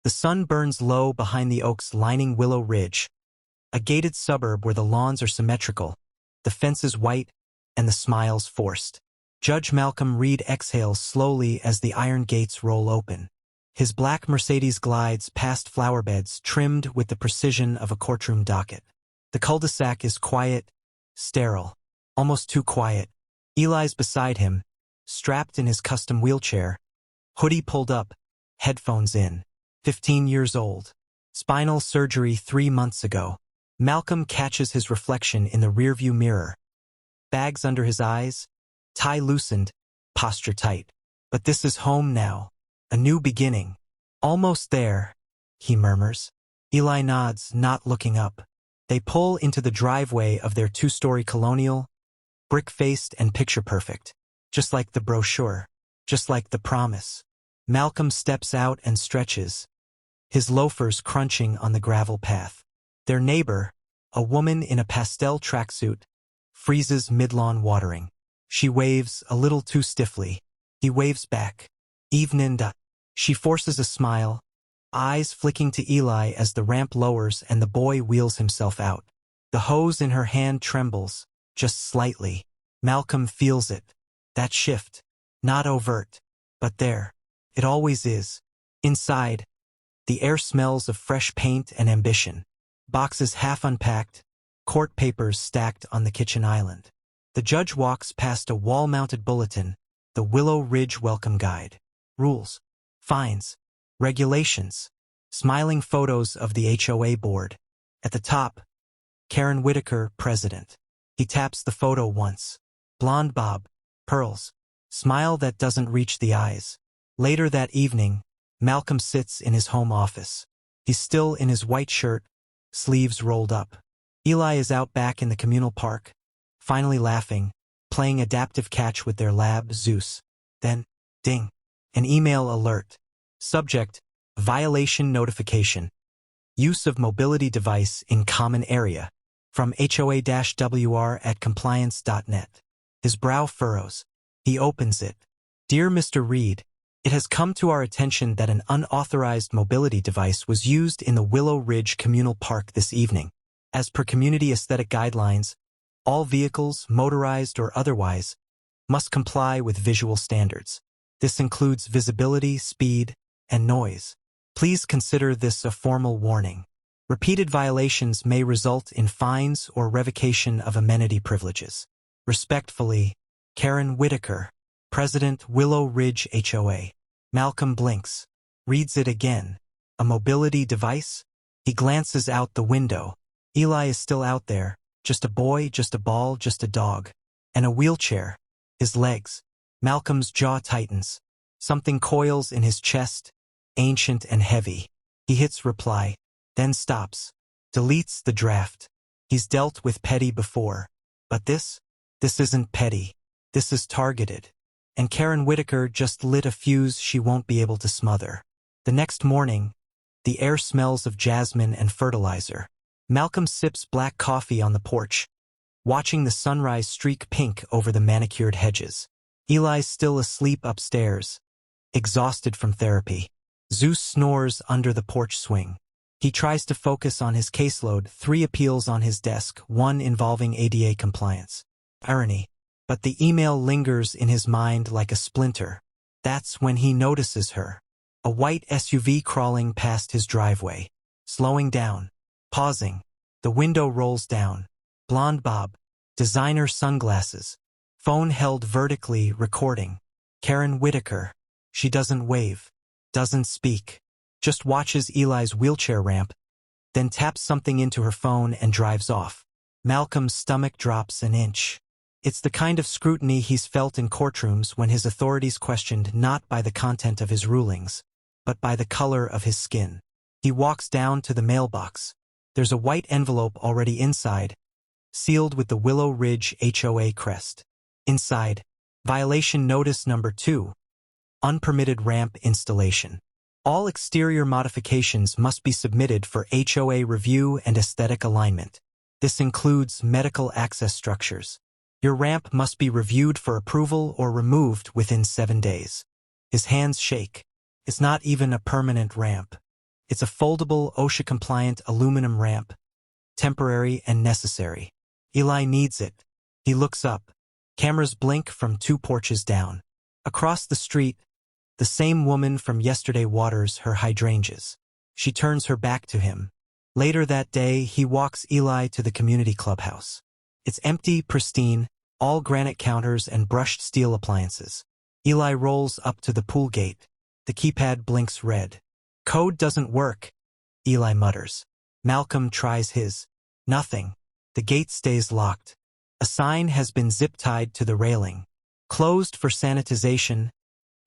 The sun burns low behind the oaks lining Willow Ridge, a gated suburb where the lawns are symmetrical, the fences white, and the smiles forced. Judge Malcolm Reed exhales slowly as the iron gates roll open. His black Mercedes glides past flower beds trimmed with the precision of a courtroom docket. The cul-de-sac is quiet, sterile, almost too quiet. Eli's beside him, strapped in his custom wheelchair, hoodie pulled up, headphones in. 15 years old. Spinal surgery 3 months ago. Malcolm catches his reflection in the rearview mirror. Bags under his eyes, tie loosened, posture tight. But this is home now. A new beginning. Almost there, he murmurs. Eli nods, not looking up. They pull into the driveway of their 2-story colonial, brick-faced and picture-perfect. Just like the brochure. Just like the promise. Malcolm steps out and stretches, his loafers crunching on the gravel path. Their neighbor, a woman in a pastel tracksuit, freezes mid-lawn watering. She waves a little too stiffly. He waves back. Evening. She forces a smile, eyes flicking to Eli as the ramp lowers and the boy wheels himself out. The hose in her hand trembles, just slightly. Malcolm feels it. That shift. Not overt, but there. It always is. Inside, the air smells of fresh paint and ambition. Boxes half unpacked, court papers stacked on the kitchen island. The judge walks past a wall-mounted bulletin, the Willow Ridge Welcome Guide. Rules, fines, regulations, smiling photos of the HOA board. At the top, Karen Whitaker, president. He taps the photo once. Blonde bob, pearls, smile that doesn't reach the eyes. Later that evening, Malcolm sits in his home office. He's still in his white shirt, sleeves rolled up. Eli is out back in the communal park, finally laughing, playing adaptive catch with their lab, Zeus. Then, ding, an email alert. Subject, violation notification. Use of mobility device in common area. From HOA-WR@compliance.net. His brow furrows. He opens it. Dear Mr. Reed, it has come to our attention that an unauthorized mobility device was used in the Willow Ridge Communal Park this evening. As per community aesthetic guidelines, all vehicles, motorized or otherwise, must comply with visual standards. This includes visibility, speed, and noise. Please consider this a formal warning. Repeated violations may result in fines or revocation of amenity privileges. Respectfully, Karen Whitaker, President, Willow Ridge HOA. Malcolm blinks, reads it again. A mobility device? He glances out the window. Eli is still out there. Just a boy, just a ball, just a dog. And a wheelchair. His legs. Malcolm's jaw tightens. Something coils in his chest, ancient and heavy. He hits reply, then stops. Deletes the draft. He's dealt with petty before. But this isn't petty. This is targeted. And Karen Whitaker just lit a fuse she won't be able to smother. The next morning, the air smells of jasmine and fertilizer. Malcolm sips black coffee on the porch, watching the sunrise streak pink over the manicured hedges. Eli's still asleep upstairs, exhausted from therapy. Zeus snores under the porch swing. He tries to focus on his caseload, 3 appeals on his desk, 1 involving ADA compliance. Irony. But the email lingers in his mind like a splinter. That's when he notices her. A white SUV crawling past his driveway. Slowing down. Pausing. The window rolls down. Blonde bob. Designer sunglasses. Phone held vertically, recording. Karen Whitaker. She doesn't wave. Doesn't speak. Just watches Eli's wheelchair ramp, then taps something into her phone and drives off. Malcolm's stomach drops an inch. It's the kind of scrutiny he's felt in courtrooms when his authority's questioned not by the content of his rulings, but by the color of his skin. He walks down to the mailbox. There's a white envelope already inside, sealed with the Willow Ridge HOA crest. Inside, violation notice number 2, unpermitted ramp installation. All exterior modifications must be submitted for HOA review and aesthetic alignment. This includes medical access structures. Your ramp must be reviewed for approval or removed within 7 days. His hands shake. It's not even a permanent ramp. It's a foldable, OSHA-compliant aluminum ramp, temporary and necessary. Eli needs it. He looks up. Cameras blink from 2 porches down. Across the street, the same woman from yesterday waters her hydrangeas. She turns her back to him. Later that day, he walks Eli to the community clubhouse. It's empty, pristine, all granite counters and brushed steel appliances. Eli rolls up to the pool gate. The keypad blinks red. Code doesn't work, Eli mutters. Malcolm tries his. Nothing. The gate stays locked. A sign has been zip-tied to the railing. Closed for sanitization.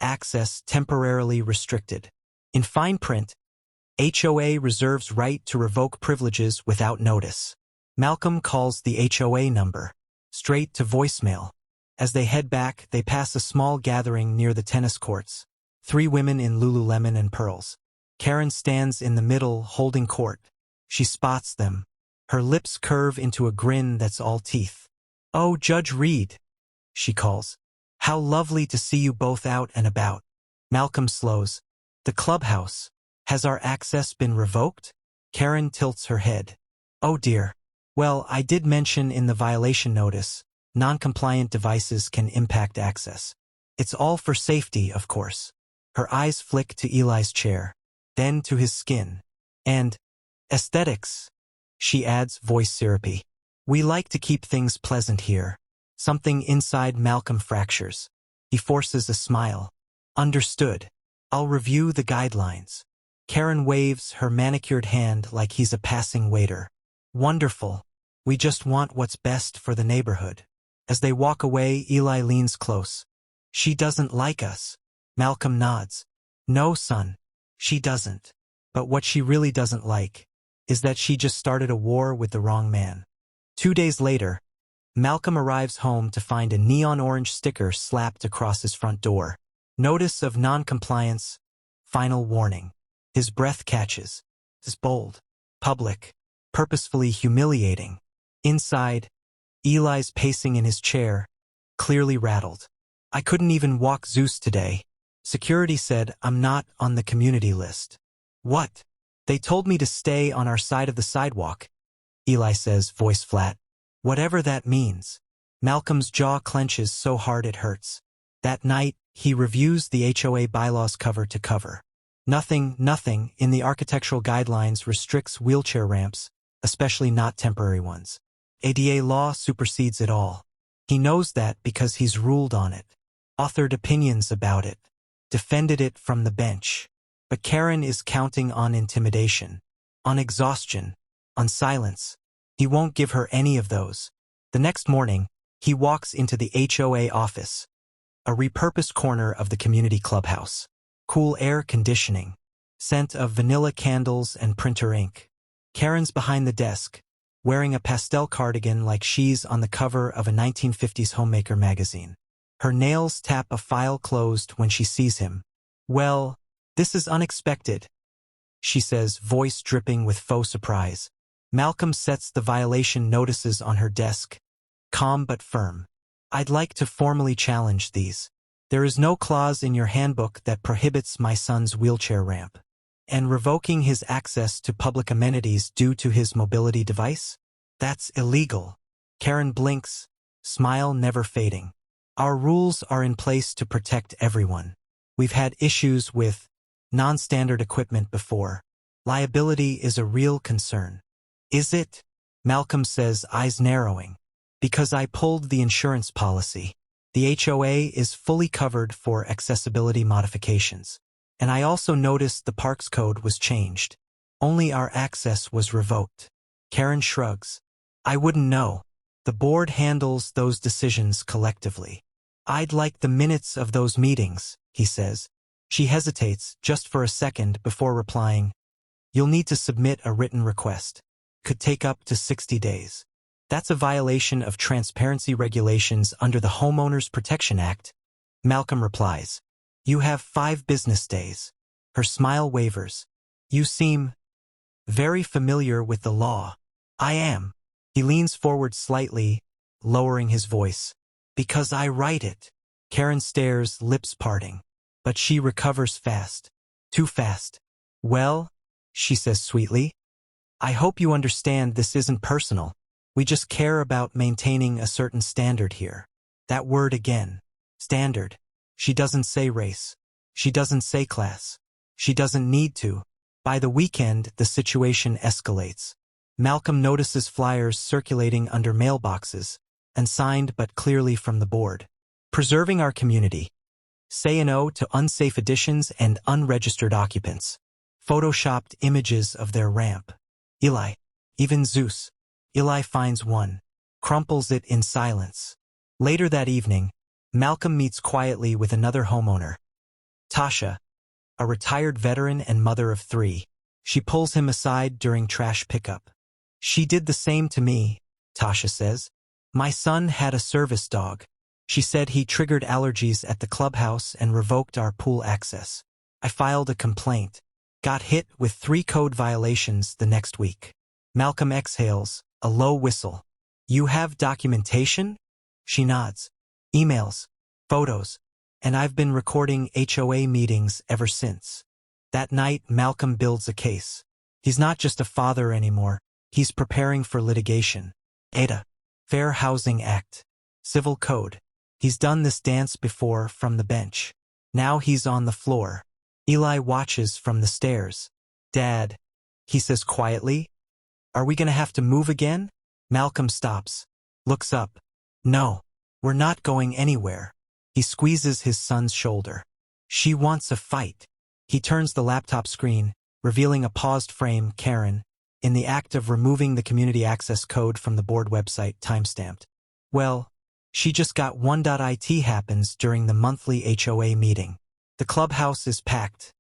Access temporarily restricted. In fine print, HOA reserves right to revoke privileges without notice. Malcolm calls the HOA number. Straight to voicemail. As they head back, they pass a small gathering near the tennis courts. 3 women in Lululemon and pearls. Karen stands in the middle, holding court. She spots them. Her lips curve into a grin that's all teeth. "Oh, Judge Reed," she calls. "How lovely to see you both out and about." Malcolm slows. "The clubhouse. Has our access been revoked?" Karen tilts her head. "Oh dear. Well, I did mention in the violation notice, non-compliant devices can impact access. It's all for safety, of course." Her eyes flick to Eli's chair, then to his skin. "And aesthetics," she adds, voice syrupy. "We like to keep things pleasant here." Something inside Malcolm fractures. He forces a smile. "Understood. I'll review the guidelines." Karen waves her manicured hand like he's a passing waiter. "Wonderful. We just want what's best for the neighborhood." As they walk away, Eli leans close. "She doesn't like us." Malcolm nods. "No, son. She doesn't. But what she really doesn't like is that she just started a war with the wrong man." 2 days later, Malcolm arrives home to find a neon orange sticker slapped across his front door. Notice of non-compliance. Final warning. His breath catches. It's bold, public, purposefully humiliating. Inside, Eli's pacing in his chair, clearly rattled. "I couldn't even walk Zeus today. Security said I'm not on the community list." "What?" "They told me to stay on our side of the sidewalk," Eli says, voice flat. "Whatever that means." Malcolm's jaw clenches so hard it hurts. That night, he reviews the HOA bylaws cover to cover. Nothing in the architectural guidelines restricts wheelchair ramps, especially not temporary ones. ADA law supersedes it all. He knows that because he's ruled on it, authored opinions about it, defended it from the bench. But Karen is counting on intimidation, on exhaustion, on silence. He won't give her any of those. The next morning, he walks into the HOA office, a repurposed corner of the community clubhouse. Cool air conditioning, scent of vanilla candles and printer ink. Karen's behind the desk, wearing a pastel cardigan like she's on the cover of a 1950s homemaker magazine. Her nails tap a file closed when she sees him. "Well, this is unexpected," she says, voice dripping with faux surprise. Malcolm sets the violation notices on her desk, calm but firm. "I'd like to formally challenge these. There is no clause in your handbook that prohibits my son's wheelchair ramp. And revoking his access to public amenities due to his mobility device? That's illegal." Karen blinks, smile never fading. "Our rules are in place to protect everyone. We've had issues with non-standard equipment before. Liability is a real concern." "Is it?" Malcolm says, eyes narrowing. "Because I pulled the insurance policy. The HOA is fully covered for accessibility modifications. And I also noticed the parks code was changed. Only our access was revoked." Karen shrugs. "I wouldn't know. The board handles those decisions collectively." "I'd like the minutes of those meetings," he says. She hesitates just for a second before replying, "You'll need to submit a written request. Could take up to 60 days. That's a violation of transparency regulations under the Homeowners Protection Act." Malcolm replies, "You have 5 business days." Her smile wavers. "You seem very familiar with the law." "I am." He leans forward slightly, lowering his voice. "Because I write it." Karen stares, lips parting. But she recovers fast. Too fast. "Well, she says sweetly. I hope you understand this isn't personal. We just care about maintaining a certain standard here. That word again. Standard. She doesn't say race. She doesn't say class. She doesn't need to. By the weekend, the situation escalates. Malcolm notices flyers circulating under mailboxes, and signed but clearly from the board. Preserving our community. Say no to unsafe additions and unregistered occupants. Photoshopped images of their ramp. Eli. Even Zeus. Eli finds one. Crumples it in silence. Later that evening, Malcolm meets quietly with another homeowner. Tasha. A retired veteran and mother of 3. She pulls him aside during trash pickup. She did the same to me, Tasha says. My son had a service dog. She said he triggered allergies at the clubhouse and revoked our pool access. I filed a complaint. Got hit with 3 code violations the next week. Malcolm exhales, a low whistle. You have documentation? She nods. Emails, photos, and I've been recording HOA meetings ever since. That night, Malcolm builds a case. He's not just a father anymore. He's preparing for litigation. ADA. Fair Housing Act. Civil Code. He's done this dance before from the bench. Now he's on the floor. Eli watches from the stairs. Dad, he says quietly. Are we gonna have to move again? Malcolm stops. Looks up. No, we're not going anywhere. He squeezes his son's shoulder. She wants a fight. He turns the laptop screen, revealing a paused frame, Karen, in the act of removing the community access code from the board website, timestamped. Well, she just got one.it happens during the monthly HOA meeting. The clubhouse is packed.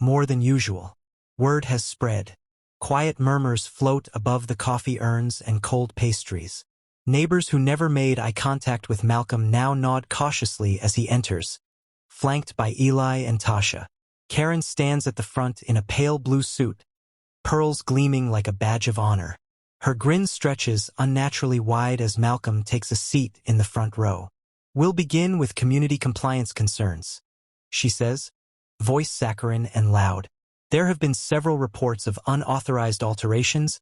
More than usual. Word has spread. Quiet murmurs float above the coffee urns and cold pastries. Neighbors who never made eye contact with Malcolm now nod cautiously as he enters, flanked by Eli and Tasha. Karen stands at the front in a pale blue suit, pearls gleaming like a badge of honor. Her grin stretches unnaturally wide as Malcolm takes a seat in the front row. We'll begin with community compliance concerns, she says, voice saccharine and loud. There have been several reports of unauthorized alterations,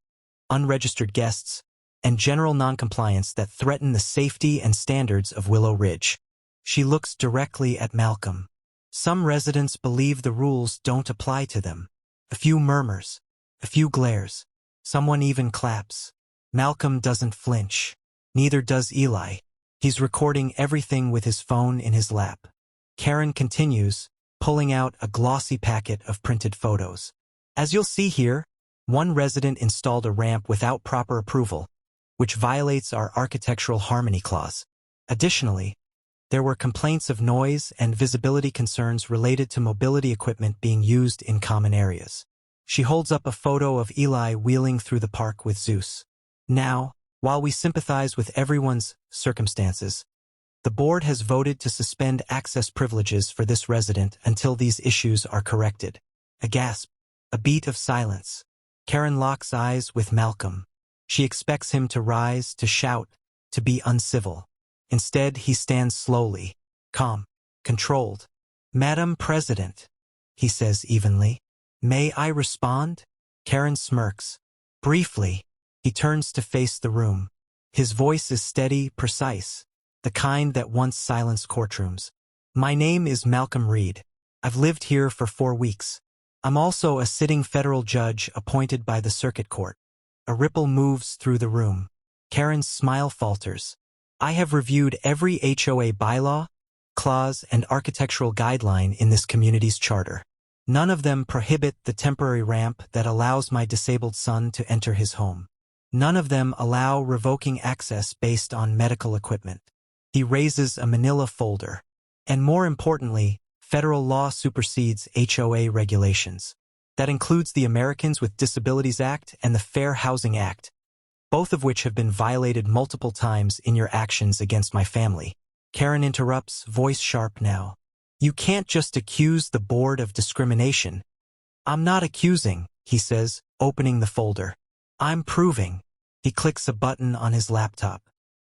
unregistered guests, and general noncompliance that threaten the safety and standards of Willow Ridge. She looks directly at Malcolm. Some residents believe the rules don't apply to them. A few murmurs, a few glares. Someone even claps. Malcolm doesn't flinch. Neither does Eli. He's recording everything with his phone in his lap. Karen continues, pulling out a glossy packet of printed photos. As you'll see here, one resident installed a ramp without proper approval, which violates our architectural harmony clause. Additionally, there were complaints of noise and visibility concerns related to mobility equipment being used in common areas. She holds up a photo of Eli wheeling through the park with Zeus. Now, while we sympathize with everyone's circumstances, the board has voted to suspend access privileges for this resident until these issues are corrected. A gasp, a beat of silence. Karen locks eyes with Malcolm. She expects him to rise, to shout, to be uncivil. Instead, he stands slowly, calm, controlled. Madam President, he says evenly. May I respond? Karen smirks. Briefly, he turns to face the room. His voice is steady, precise, the kind that once silenced courtrooms. My name is Malcolm Reed. I've lived here for 4 weeks. I'm also a sitting federal judge appointed by the circuit court. A ripple moves through the room. Karen's smile falters. I have reviewed every HOA bylaw, clause, and architectural guideline in this community's charter. None of them prohibit the temporary ramp that allows my disabled son to enter his home. None of them allow revoking access based on medical equipment. He raises a manila folder. And more importantly, federal law supersedes HOA regulations. That includes the Americans with Disabilities Act and the Fair Housing Act, both of which have been violated multiple times in your actions against my family. Karen interrupts, voice sharp now. You can't just accuse the board of discrimination. I'm not accusing, he says, opening the folder. I'm proving. He clicks a button on his laptop.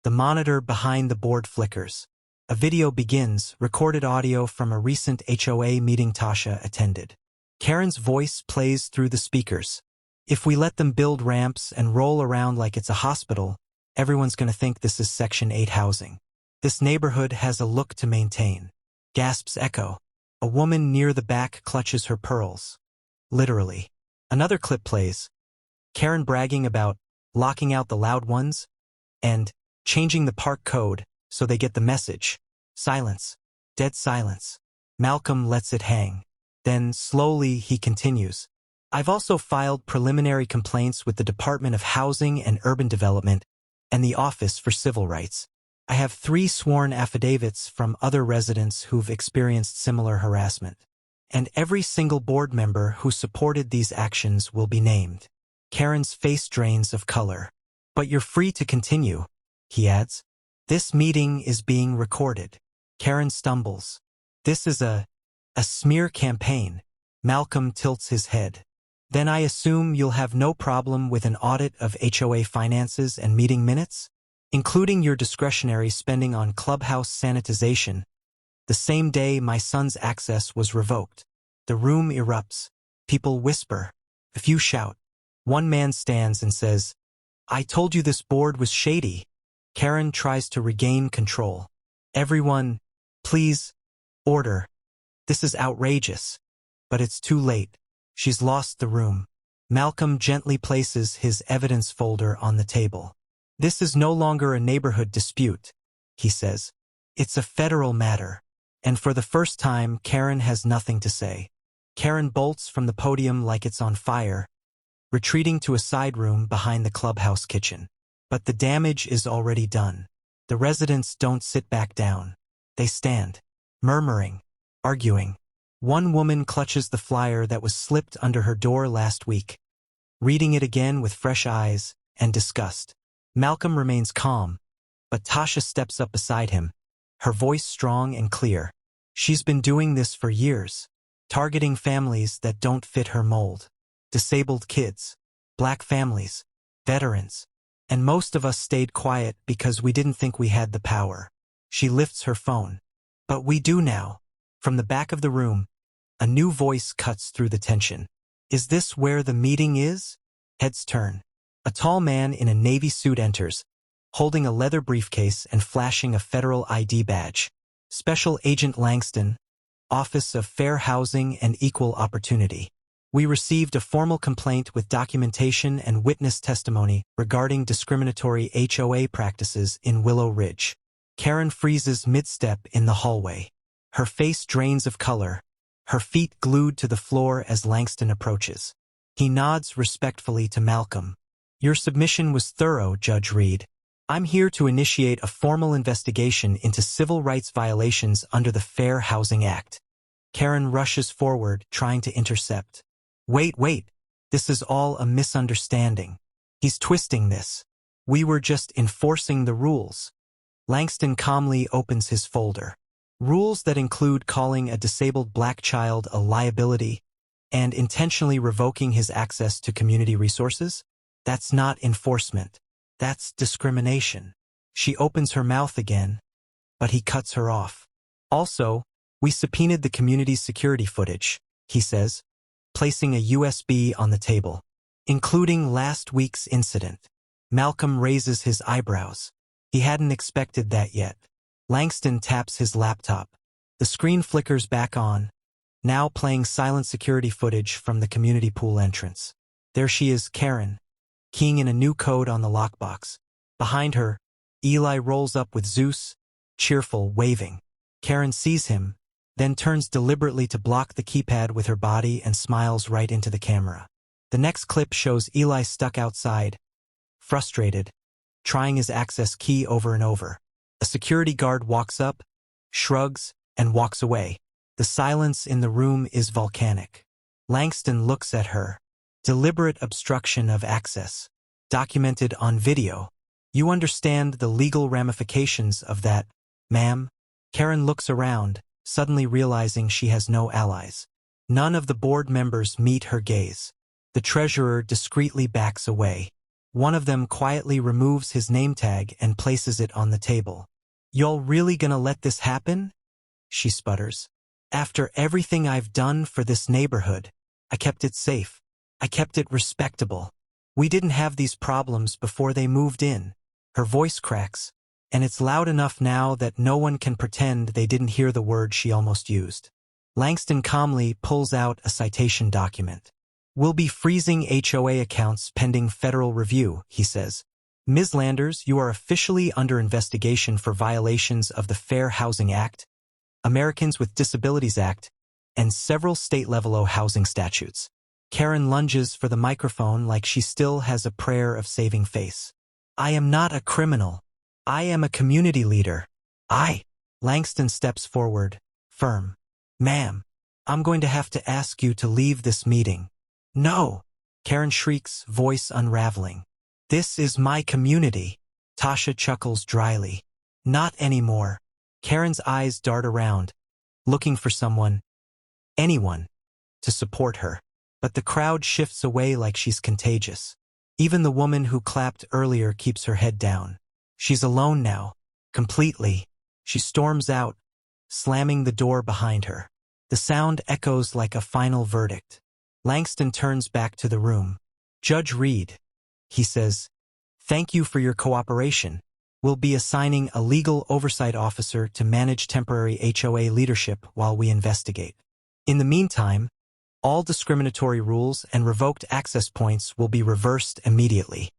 The monitor behind the board flickers. A video begins, recorded audio from a recent HOA meeting Tasha attended. Karen's voice plays through the speakers. If we let them build ramps and roll around like it's a hospital, everyone's gonna think this is Section 8 housing. This neighborhood has a look to maintain. Gasps echo. A woman near the back clutches her pearls. Literally. Another clip plays. Karen bragging about locking out the loud ones and changing the park code so they get the message. Silence. Dead silence. Malcolm lets it hang. Then, slowly, he continues. I've also filed preliminary complaints with the Department of Housing and Urban Development and the Office for Civil Rights. I have 3 sworn affidavits from other residents who've experienced similar harassment. And every single board member who supported these actions will be named. Karen's face drains of color. But you're free to continue, he adds. This meeting is being recorded. Karen stumbles. This is a smear campaign. Malcolm tilts his head. Then I assume you'll have no problem with an audit of HOA finances and meeting minutes, including your discretionary spending on clubhouse sanitization. The same day my son's access was revoked. The room erupts. People whisper. A few shout. One man stands and says, I told you this board was shady. Karen tries to regain control. Everyone, please, order. This is outrageous. But it's too late. She's lost the room. Malcolm gently places his evidence folder on the table. This is no longer a neighborhood dispute, he says. It's a federal matter. And for the first time, Karen has nothing to say. Karen bolts from the podium like it's on fire, retreating to a side room behind the clubhouse kitchen. But the damage is already done. The residents don't sit back down. They stand, murmuring, arguing. One woman clutches the flyer that was slipped under her door last week, reading it again with fresh eyes and disgust. Malcolm remains calm, but Tasha steps up beside him, her voice strong and clear. She's been doing this for years, targeting families that don't fit her mold. Disabled kids, black families, veterans, and most of us stayed quiet because we didn't think we had the power. She lifts her phone. But we do now. From the back of the room, a new voice cuts through the tension. Is this where the meeting is? Heads turn. A tall man in a navy suit enters, holding a leather briefcase and flashing a federal ID badge. Special Agent Langston, Office of Fair Housing and Equal Opportunity. We received a formal complaint with documentation and witness testimony regarding discriminatory HOA practices in Willow Ridge. Karen freezes mid-step in the hallway. Her face drains of color, her feet glued to the floor as Langston approaches. He nods respectfully to Malcolm. Your submission was thorough, Judge Reed. I'm here to initiate a formal investigation into civil rights violations under the Fair Housing Act. Karen rushes forward, trying to intercept. Wait. This is all a misunderstanding. He's twisting this. We were just enforcing the rules. Langston calmly opens his folder. Rules that include calling a disabled black child a liability and intentionally revoking his access to community resources? That's not enforcement. That's discrimination. She opens her mouth again, but he cuts her off. Also, we subpoenaed the community's security footage, he says, placing a USB on the table, including last week's incident. Malcolm raises his eyebrows. He hadn't expected that yet. Langston taps his laptop. The screen flickers back on, now playing silent security footage from the community pool entrance. There she is, Karen, keying in a new code on the lockbox. Behind her, Eli rolls up with Zeus, cheerful, waving. Karen sees him, then turns deliberately to block the keypad with her body and smiles right into the camera. The next clip shows Eli stuck outside, frustrated, trying his access key over and over. A security guard walks up, shrugs, and walks away. The silence in the room is volcanic. Langston looks at her. Deliberate obstruction of access. Documented on video. You understand the legal ramifications of that, ma'am? Karen looks around, suddenly realizing she has no allies. None of the board members meet her gaze. The treasurer discreetly backs away. One of them quietly removes his name tag and places it on the table. Y'all really gonna let this happen? She sputters. After everything I've done for this neighborhood. I kept it safe. I kept it respectable. We didn't have these problems before they moved in. Her voice cracks, and it's loud enough now that no one can pretend they didn't hear the word she almost used. Langston calmly pulls out a citation document. We'll be freezing HOA accounts pending federal review, he says. Ms. Landers, you are officially under investigation for violations of the Fair Housing Act, Americans with Disabilities Act, and several state-level housing statutes. Karen lunges for the microphone like she still has a prayer of saving face. I am not a criminal. I am a community leader. Langston steps forward, firm. Ma'am, I'm going to have to ask you to leave this meeting. No! Karen shrieks, voice unraveling. This is my community. Tasha chuckles dryly. Not anymore. Karen's eyes dart around, looking for someone, anyone, to support her. But the crowd shifts away like she's contagious. Even the woman who clapped earlier keeps her head down. She's alone now, completely. She storms out, slamming the door behind her. The sound echoes like a final verdict. Langston turns back to the room. Judge Reed, he says, thank you for your cooperation. We'll be assigning a legal oversight officer to manage temporary HOA leadership while we investigate. In the meantime, all discriminatory rules and revoked access points will be reversed immediately.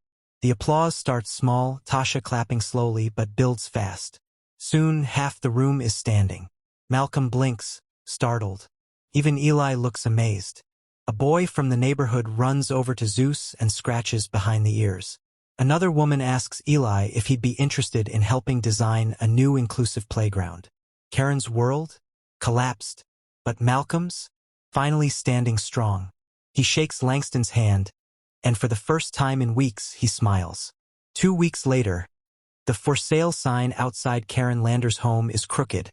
The applause starts small, Tasha clapping slowly but builds fast. Soon, half the room is standing. Malcolm blinks, startled. Even Eli looks amazed. A boy from the neighborhood runs over to Zeus and scratches behind the ears. Another woman asks Eli if he'd be interested in helping design a new inclusive playground. Karen's world collapsed, but Malcolm's finally standing strong. He shakes Langston's hand, and for the first time in weeks, he smiles. 2 weeks later, the for sale sign outside Karen Landers' home is crooked,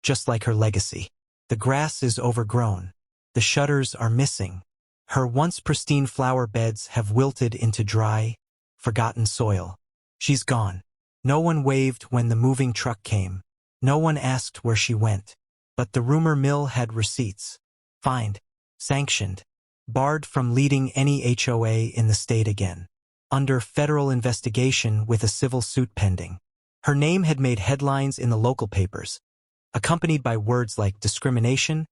just like her legacy. The grass is overgrown. The shutters are missing. Her once pristine flower beds have wilted into dry, forgotten soil. She's gone. No one waved when the moving truck came. No one asked where she went. But the rumor mill had receipts. Fined, sanctioned, barred from leading any HOA in the state again. Under federal investigation with a civil suit pending. Her name had made headlines in the local papers, accompanied by words like discrimination,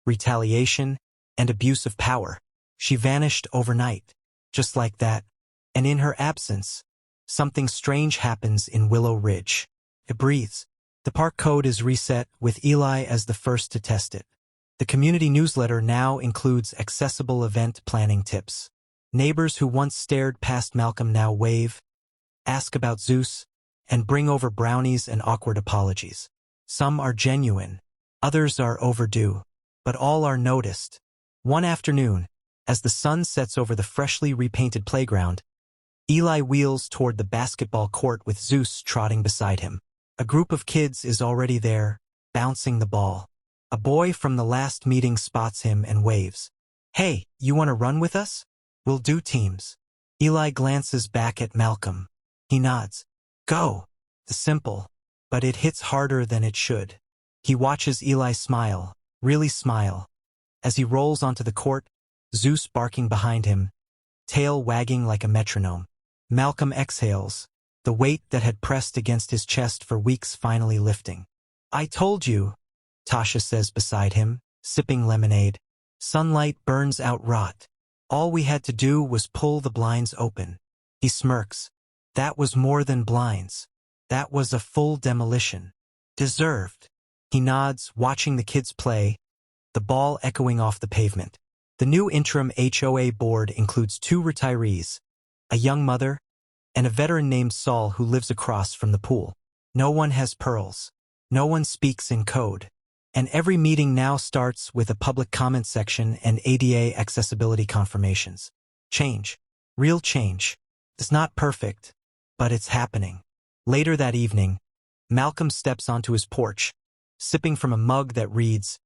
retaliation, and abuse of power. She vanished overnight, just like that, and in her absence, something strange happens in Willow Ridge. It breathes. The park code is reset, with Eli as the first to test it. The community newsletter now includes accessible event planning tips. Neighbors who once stared past Malcolm now wave, ask about Zeus, and bring over brownies and awkward apologies. Some are genuine, others are overdue, but all are noticed. One afternoon, as the sun sets over the freshly repainted playground, Eli wheels toward the basketball court with Zeus trotting beside him. A group of kids is already there, bouncing the ball. A boy from the last meeting spots him and waves. Hey, you want to run with us? We'll do teams. Eli glances back at Malcolm. He nods. Go. The simple, but it hits harder than it should. He watches Eli smile, really smile. As he rolls onto the court, Zeus barking behind him, tail wagging like a metronome. Malcolm exhales, the weight that had pressed against his chest for weeks finally lifting. I told you, Tasha says beside him, sipping lemonade. Sunlight burns out rot. All we had to do was pull the blinds open. He smirks. That was more than blinds. That was a full demolition. Deserved. He nods, watching the kids play, the ball echoing off the pavement. The new interim HOA board includes 2 retirees, a young mother, and a veteran named Saul who lives across from the pool. No one has pearls. No one speaks in code. And every meeting now starts with a public comment section and ADA accessibility confirmations. Change. Real change. It's not perfect, but it's happening. Later that evening, Malcolm steps onto his porch, sipping from a mug that reads,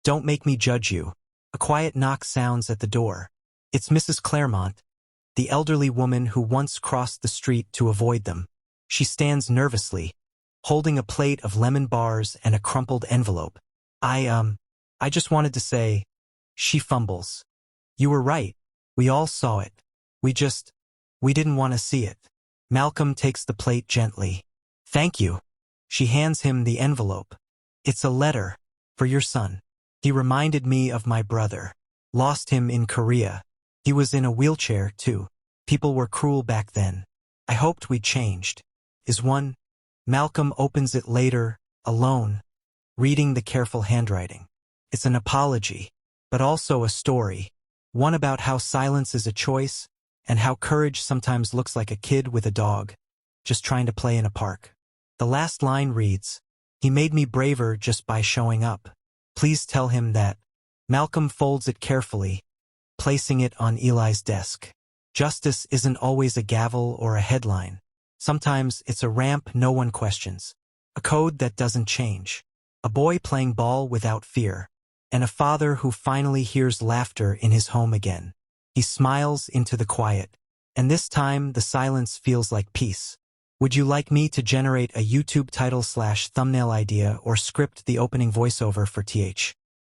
Don't make me judge you. A quiet knock sounds at the door. It's Mrs. Claremont, the elderly woman who once crossed the street to avoid them. She stands nervously, holding a plate of lemon bars and a crumpled envelope. I just wanted to say, she fumbles. You were right. We all saw it. We didn't want to see it. Malcolm takes the plate gently. Thank you. She hands him the envelope. It's a letter. For your son. He reminded me of my brother. Lost him in Korea. He was in a wheelchair, too. People were cruel back then. I hoped we'd changed. Is one? Malcolm opens it later, alone, reading the careful handwriting. It's an apology, but also a story. One about how silence is a choice, and how courage sometimes looks like a kid with a dog, just trying to play in a park. The last line reads, "He made me braver just by showing up. Please tell him that." Malcolm folds it carefully, placing it on Eli's desk. Justice isn't always a gavel or a headline. Sometimes it's a ramp no one questions. A code that doesn't change. A boy playing ball without fear. And a father who finally hears laughter in his home again. He smiles into the quiet. And this time the silence feels like peace. Would you like me to generate a YouTube title/thumbnail idea or script the opening voiceover for TH?